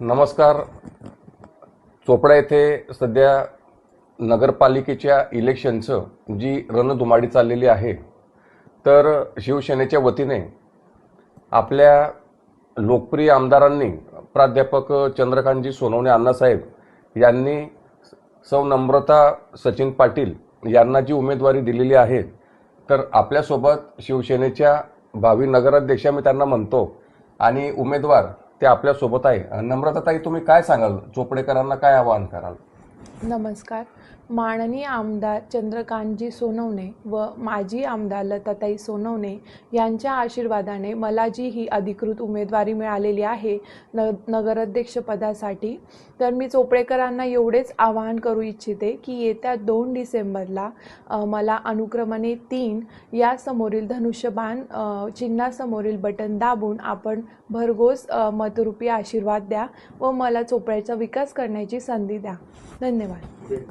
नमस्कार. चोपडा येथे सध्या नगरपालिकेच्या इलेक्शनचं जी रणधुमाळी चाललेली आहे, तर शिवसेनेच्या वतीने आपल्या लोकप्रिय आमदारांनी प्राध्यापक चंद्रकांतजी सोनवणे अण्णासाहेब यांनी सौ नम्रता सचिन पाटील यांना जी उमेदवारी दिलेली आहे, तर आपल्यासोबत शिवसेनेच्या भावी नगराध्यक्षा मी त्यांना म्हणतो आणि उमेदवार ते आपल्यासोबत आहे. नम्रताताई, तुम्ही काय सांगाल, चोपडेकरांना काय आवाहन कराल? नमस्कार. माननीय आमदार चंद्रकांतजी सोनवणे व माजी आमदार लताताई सोनवणे यांच्या आशीर्वादाने मला जी ही अधिकृत उमेदवारी मिळालेली आहे नगराध्यक्षपदासाठी, तर मी चोपडेकरांना एवढेच आवाहन करू इच्छिते की येत्या 2 डिसेंबरला मला अनुक्रमाने 3 या समोरील धनुष्यबाण चिन्हासमोरील बटन दाबून आपण भरघोस मतरूपी आशीर्वाद द्या व मला चोपड्याचा विकास करण्याची संधी द्या. धन्यवाद.